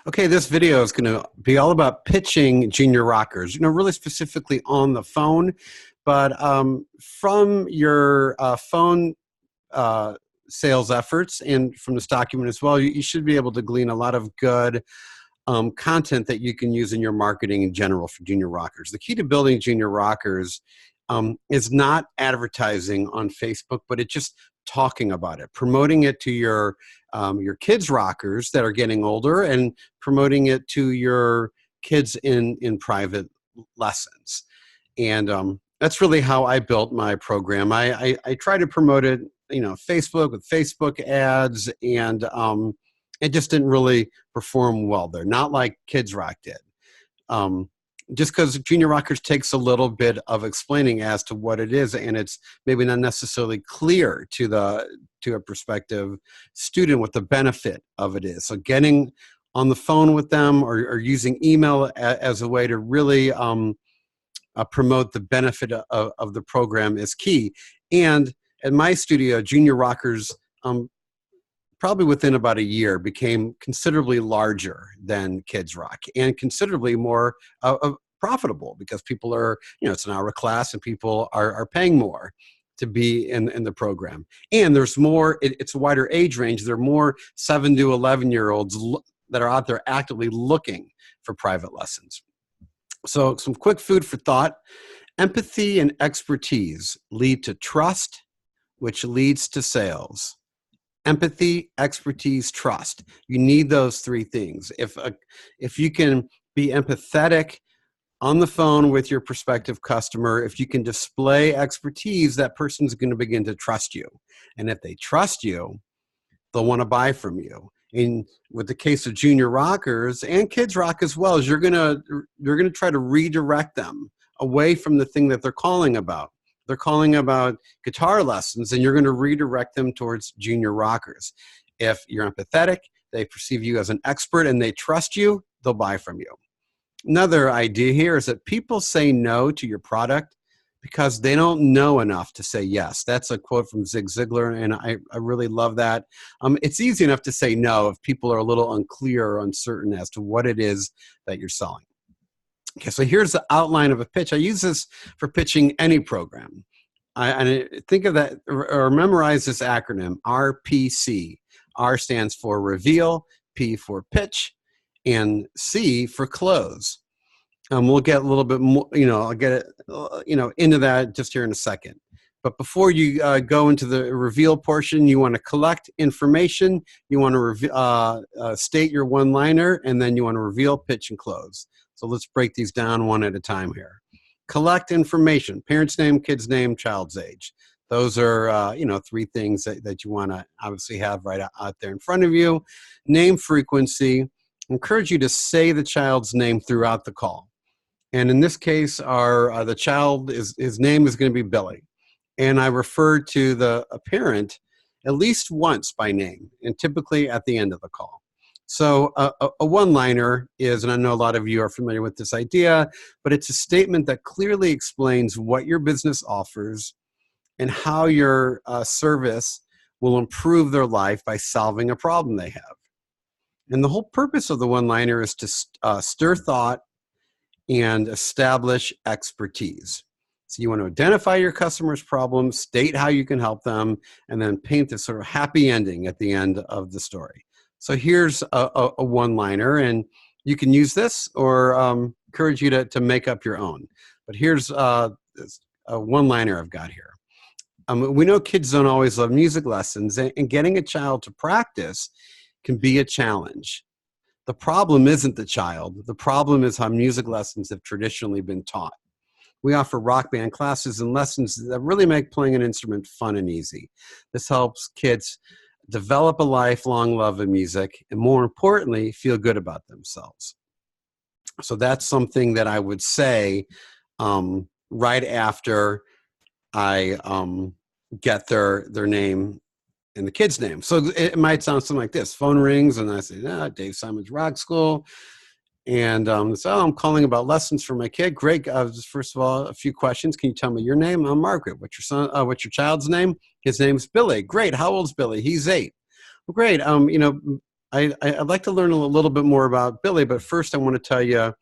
Okay, this video is going to be all about pitching junior rockers, really specifically on the phone, but from your phone uh, sales efforts and from this document as well, you should be able to glean a lot of good content that you can use in your marketing in general for junior rockers. The key to building junior rockers is not advertising on Facebook, but it's just talking about it, promoting it to your kids rockers that are getting older, and promoting it to your kids in private lessons. And that's really how I built my program. I try to promote it, Facebook with Facebook ads, and it just didn't really perform well there. Not like Kids Rock did. Um, just because Junior Rockers takes a little bit of explaining as to what it is, and it's maybe not necessarily clear to a prospective student what the benefit of it is. So getting on the phone with them, or using email as a way to really promote the benefit of the program is key. And at my studio, Junior Rockers, probably within about a year, became considerably larger than Kids Rock, and considerably more profitable, because people are, it's an hour class, and people are paying more to be in the program. And there's more, it's a wider age range. There are more 7 to 11-year-olds that are out there actively looking for private lessons. So some quick food for thought. Empathy and expertise lead to trust, which leads to sales. Empathy, expertise, trust. You need those three things. If you can be empathetic on the phone with your prospective customer, if you can display expertise, that person's going to begin to trust you. And if they trust you, they'll want to buy from you. And with the case of junior rockers and Kids Rock as well, is you're gonna try to redirect them away from the thing that they're calling about. They're calling about guitar lessons, and you're going to redirect them towards junior rockers. If you're empathetic, they perceive you as an expert, and they trust you, they'll buy from you. Another idea here is that people say no to your product because they don't know enough to say yes. That's a quote from Zig Ziglar, and I really love that. It's easy enough to say no if people are a little unclear or uncertain as to what it is that you're selling. Okay, so here's the outline of a pitch. I use this for pitching any program. I think of that, or memorize this acronym, RPC. R stands for reveal, P for pitch, and C for close. We'll get a little bit more, I'll get it, into that just here in a second. But before you go into the reveal portion, you want to collect information, you want to state your one-liner, and then you want to reveal, pitch, and close. So let's break these down one at a time here. Collect information: parent's name, kid's name, child's age. Those are, three things that you want to obviously have right out there in front of you. Name frequency: encourage you to say the child's name throughout the call. And in this case, the child, his name is going to be Billy. And I refer to the parent at least once by name, and typically at the end of the call. So a one-liner is, and I know a lot of you are familiar with this idea, but it's a statement that clearly explains what your business offers and how your service will improve their life by solving a problem they have. And the whole purpose of the one-liner is to stir thought and establish expertise. So you want to identify your customer's problems, state how you can help them, and then paint this sort of happy ending at the end of the story. So here's a one-liner, and you can use this, or encourage you to make up your own. But here's a one-liner I've got here. We know kids don't always love music lessons, and getting a child to practice can be a challenge. The problem isn't the child. The problem is how music lessons have traditionally been taught. We offer rock band classes and lessons that really make playing an instrument fun and easy. This helps kids develop a lifelong love of music, and more importantly, feel good about themselves. So that's something that I would say right after I get their name and the kid's name. So it might sound something like this. Phone rings, and I say, Dave Simon's Rock School. And so I'm calling about lessons for my kid. Great. First of all, a few questions. Can you tell me your name? I'm Margaret. What's your child's name? His name's Billy. Great. How old's Billy? He's 8. Well, great. I'd like to learn a little bit more about Billy, but first I want to tell you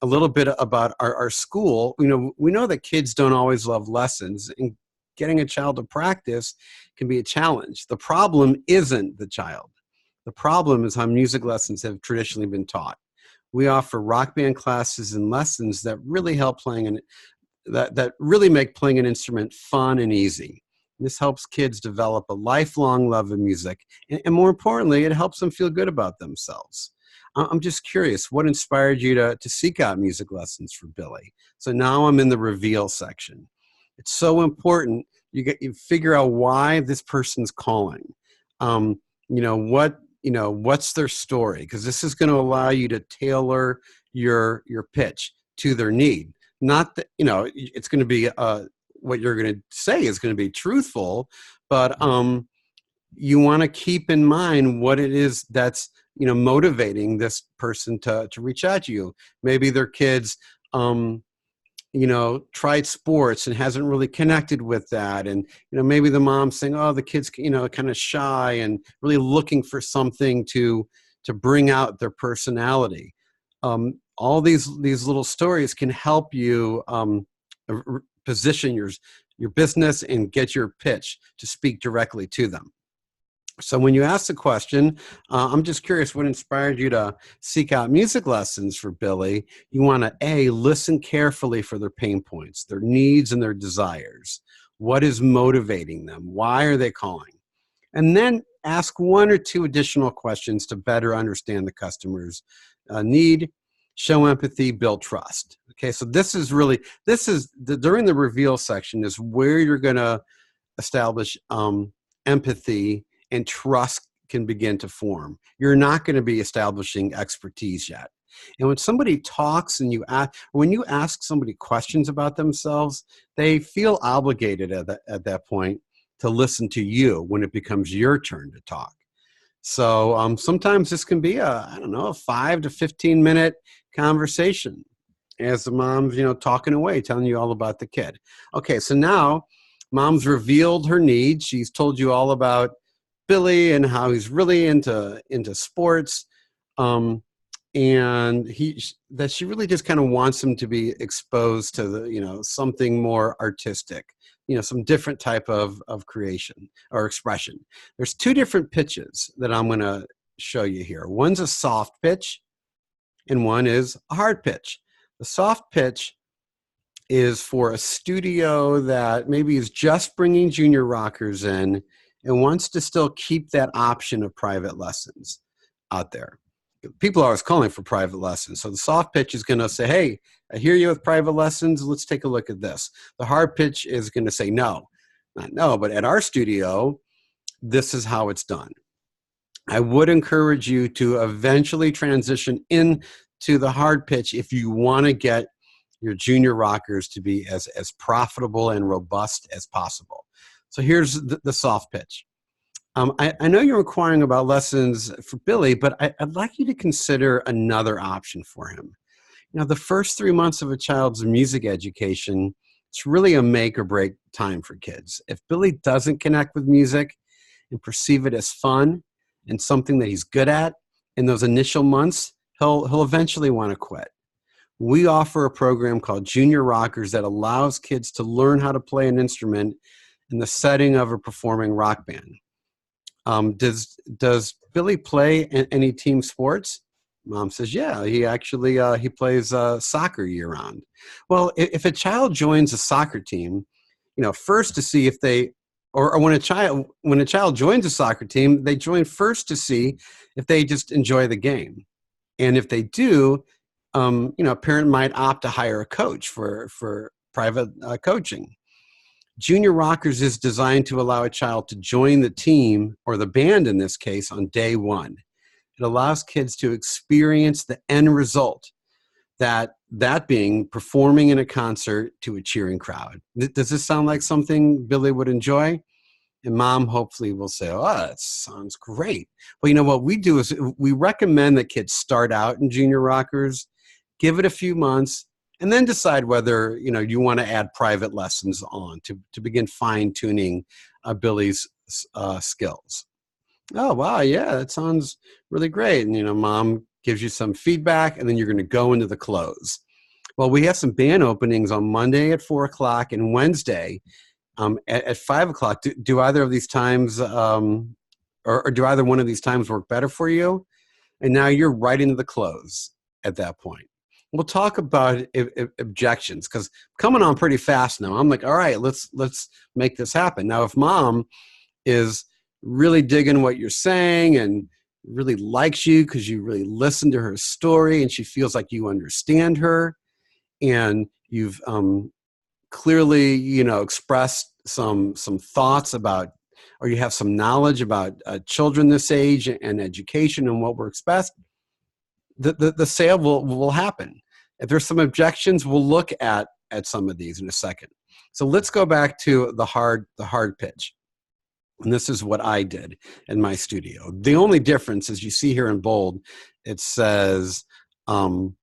a little bit about our school. We know that kids don't always love lessons, and getting a child to practice can be a challenge. The problem isn't the child. The problem is how music lessons have traditionally been taught. We offer rock band classes and lessons that really help that really make playing an instrument fun and easy. This helps kids develop a lifelong love of music, and more importantly, it helps them feel good about themselves. I'm just curious, what inspired you to seek out music lessons for Billy? So now I'm in the reveal section. It's so important you figure out why this person's calling. Um, what's their story? Because this is going to allow you to tailor your pitch to their need. Not that it's going to be what you're going to say is going to be truthful, but you want to keep in mind what it is that's motivating this person to reach out to you. Maybe their kids tried sports and hasn't really connected with that, and maybe the mom's saying, oh, the kid's kind of shy and really looking for something to bring out their personality. All these little stories can help you position your business and get your pitch to speak directly to them. So when you ask the question, I'm just curious, what inspired you to seek out music lessons for Billy? You want to, listen carefully for their pain points, their needs, and their desires. What is motivating them? Why are they calling? And then ask one or two additional questions to better understand the customer's need, show empathy, build trust. Okay, so during the reveal section is where you're going to establish empathy, and trust can begin to form. You're not going to be establishing expertise yet. And when somebody talks and when you ask somebody questions about themselves, they feel obligated at that point to listen to you when it becomes your turn to talk. So sometimes this can be a 5 to 15 minute conversation as the mom's, talking away, telling you all about the kid. Okay, so now mom's revealed her needs. She's told you all about Billy and how he's really into sports, and that she really just kind of wants him to be exposed to something more artistic, some different type of creation or expression. There's two different pitches that I'm going to show you here. One's a soft pitch, and one is a hard pitch. The soft pitch is for a studio that maybe is just bringing junior rockers in and wants to still keep that option of private lessons out there. People are always calling for private lessons. So the soft pitch is going to say, hey, I hear you with private lessons. Let's take a look at this. The hard pitch is going to say, no, not no, but at our studio, this is how it's done. I would encourage you to eventually transition into the hard pitch if you want to get your junior rockers to be as profitable and robust as possible. So here's the soft pitch. I know you're inquiring about lessons for Billy, but I'd like you to consider another option for him. The first 3 months of a child's music education, it's really a make or break time for kids. If Billy doesn't connect with music and perceive it as fun and something that he's good at in those initial months, he'll eventually want to quit. We offer a program called Junior Rockerz that allows kids to learn how to play an instrument in the setting of a performing rock band. Does Billy play any team sports? Mom says, yeah, he actually he plays soccer year round. Well, if a child joins a soccer team, first to see if they, or when a child joins a soccer team, they join first to see if they just enjoy the game. And if they do, a parent might opt to hire a coach for private coaching. Junior Rockerz is designed to allow a child to join the team, or the band in this case, on day one. It allows kids to experience the end result, that being performing in a concert to a cheering crowd. Does this sound like something Billy would enjoy? And mom hopefully will say, oh, that sounds great. Well, what we do is we recommend that kids start out in Junior Rockerz, give it a few months, and then decide whether you want to add private lessons on to begin fine-tuning Billy's skills. Oh, wow. Yeah, that sounds really great. And, mom gives you some feedback, and then you're going to go into the close. Well, we have some band openings on Monday at 4 o'clock and Wednesday at 5 o'clock. Do either of these times, or do either one of these times work better for you? And now you're right into the close at that point. We'll talk about objections because coming on pretty fast now. I'm like, all right, let's make this happen. Now, if mom is really digging what you're saying and really likes you because you really listen to her story and she feels like you understand her and you've clearly expressed some thoughts about, or you have some knowledge about children this age and education and what works best, the sale will happen. If there's some objections, we'll look at some of these in a second. So let's go back to the hard pitch. And this is what I did in my studio. The only difference, as you see here in bold, it says all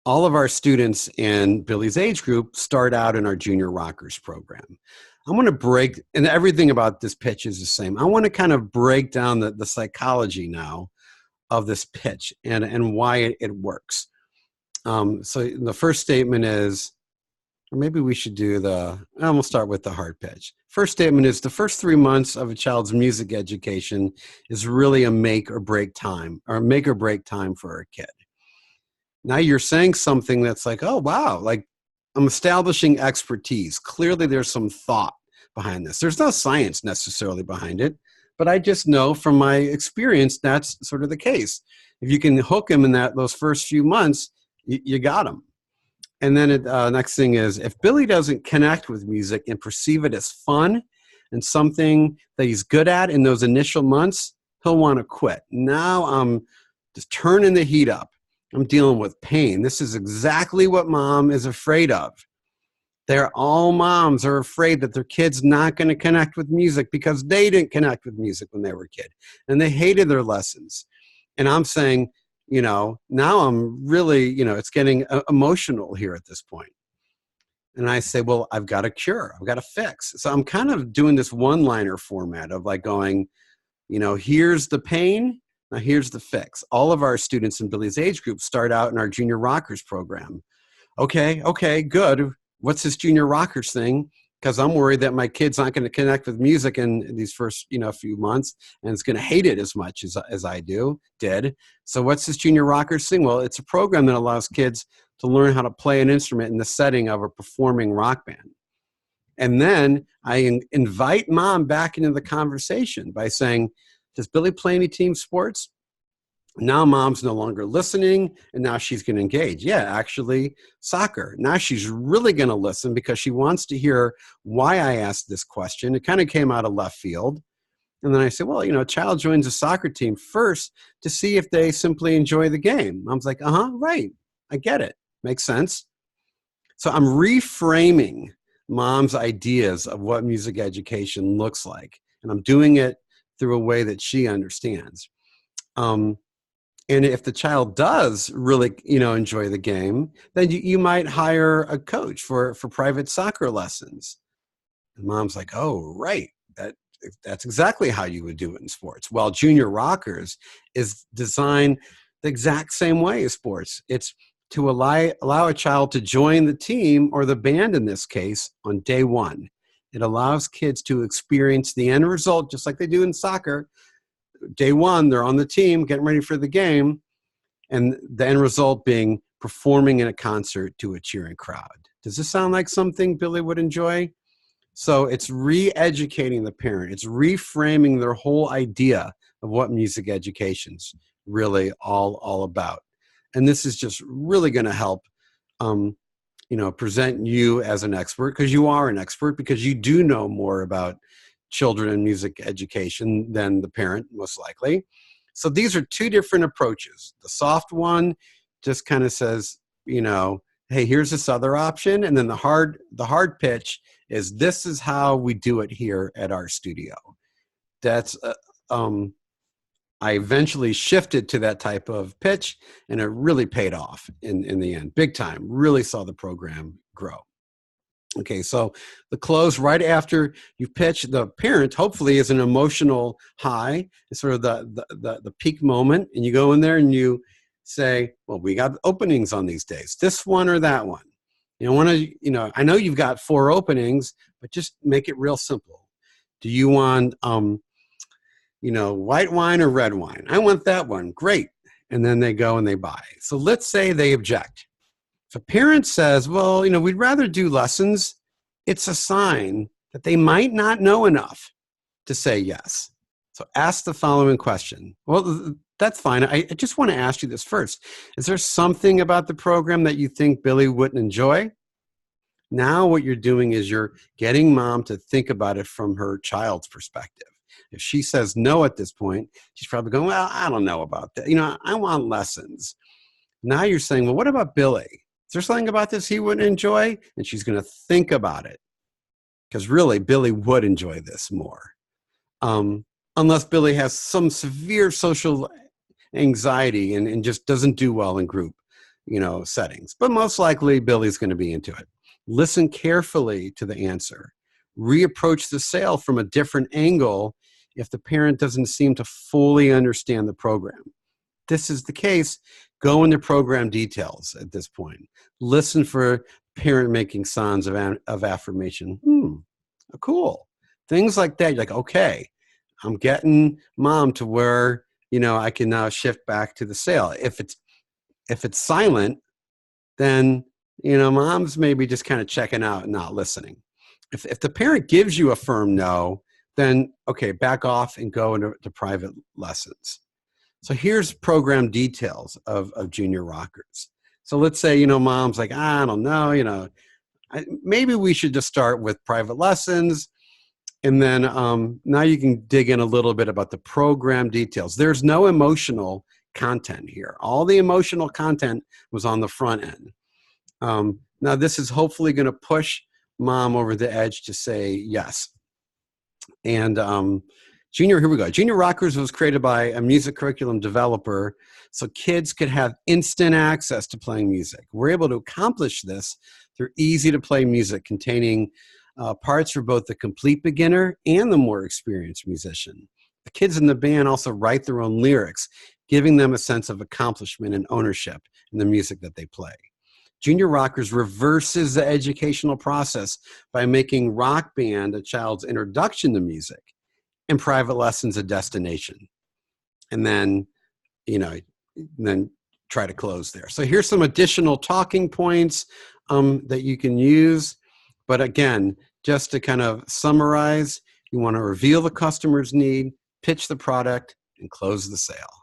of our students in Billy's age group start out in our Junior Rockerz program. I'm going to break, and everything about this pitch is the same. I want to kind of break down the psychology now of this pitch and why it works. So the first statement is, or maybe we should do we'll start with the hard pitch. First statement is the first 3 months of a child's music education is really a make or break time for a kid. Now you're saying something that's like, oh, wow, like I'm establishing expertise. Clearly there's some thought behind this. There's no science necessarily behind it, but I just know from my experience that's sort of the case. If you can hook him in those first few months, you got him. And then next thing is, if Billy doesn't connect with music and perceive it as fun and something that he's good at in those initial months, he'll want to quit. Now I'm just turning the heat up. I'm dealing with pain. This is exactly what mom is afraid of. All moms are afraid that their kid's not going to connect with music because they didn't connect with music when they were a kid and they hated their lessons. And I'm saying, now I'm really, it's getting emotional here at this point. And I say, well, I've got a cure. I've got a fix. So I'm kind of doing this one-liner format of like going, here's the pain. Now here's the fix. All of our students in Billy's age group start out in our Junior Rockerz program. Okay, good. What's this Junior Rockerz thing? Because I'm worried that my kid's not going to connect with music in these first, few months, and it's going to hate it as much as I did. So what's this Junior Rockerz thing? Well, it's a program that allows kids to learn how to play an instrument in the setting of a performing rock band. And then I invite mom back into the conversation by saying, does Billy play any team sports? Now mom's no longer listening, and now she's going to engage. Yeah, actually, soccer. Now she's really going to listen because she wants to hear why I asked this question. It kind of came out of left field. And then I said, well, a child joins a soccer team first to see if they simply enjoy the game. Mom's like, right. I get it. Makes sense. So I'm reframing mom's ideas of what music education looks like. And I'm doing it through a way that she understands. And if the child does really, enjoy the game, then you might hire a coach for private soccer lessons. And mom's like, oh, right. That's exactly how you would do it in sports. Well, Junior Rockerz is designed the exact same way as sports. It's to allow a child to join the team or the band in this case on day one. It allows kids to experience the end result just like they do in soccer. Day one, they're on the team, getting ready for the game, and the end result being performing in a concert to a cheering crowd. Does this sound like something Billy would enjoy? So it's re-educating the parent. It's reframing their whole idea of what music education's really all about. And this is just really going to help, present you as an expert, because you are an expert, because you do know more about children and music education than the parent, most likely. So these are two different approaches. The soft one just kind of says, hey, here's this other option. And then the hard pitch is, this is how we do it here at our studio. That's, I eventually shifted to that type of pitch, and it really paid off in the end, big time. Really saw the program grow. Okay, so the close right after you pitch, the parent hopefully is an emotional high. It's sort of the peak moment, and you go in there and you say, "Well, we got openings on these days. This one or that one. I know you've got 4 openings, but just make it real simple. Do you want, white wine or red wine? I want that one. Great." And then they go and they buy. So let's say they object. If a parent says, "Well, we'd rather do lessons," it's a sign that they might not know enough to say yes. So ask the following question. Well, that's fine. I just want to ask you this first. Is there something about the program that you think Billy wouldn't enjoy? Now what you're doing is you're getting mom to think about it from her child's perspective. If she says no at this point, she's probably going, "Well, I don't know about that. I want lessons." Now you're saying, "Well, what about Billy? Is there something about this he would enjoy?" And she's going to think about it, because really, Billy would enjoy this more. Unless Billy has some severe social anxiety and just doesn't do well in group, settings. But most likely, Billy's going to be into it. Listen carefully to the answer. Reapproach the sale from a different angle if the parent doesn't seem to fully understand the program. This is the case, go into program details at this point. Listen for parent making signs of affirmation. Cool. Things like that. You're like, okay, I'm getting mom to where, I can now shift back to the sale. If it's silent, then, mom's maybe just kind of checking out and not listening. If the parent gives you a firm no, then, okay, back off and go into private lessons. So here's program details of Junior Rockerz. So let's say, mom's like, "I don't know, maybe we should just start with private lessons." And then now you can dig in a little bit about the program details. There's no emotional content here. All the emotional content was on the front end. Now this is hopefully going to push mom over the edge to say yes. And here we go. Junior Rockerz was created by a music curriculum developer so kids could have instant access to playing music. We're able to accomplish this through easy-to-play music containing parts for both the complete beginner and the more experienced musician. The kids in the band also write their own lyrics, giving them a sense of accomplishment and ownership in the music that they play. Junior Rockerz reverses the educational process by making Rock Band a child's introduction to music and private lessons a destination. And then, then try to close there. So here's some additional talking points that you can use. But again, just to kind of summarize, you want to reveal the customer's need, pitch the product, and close the sale.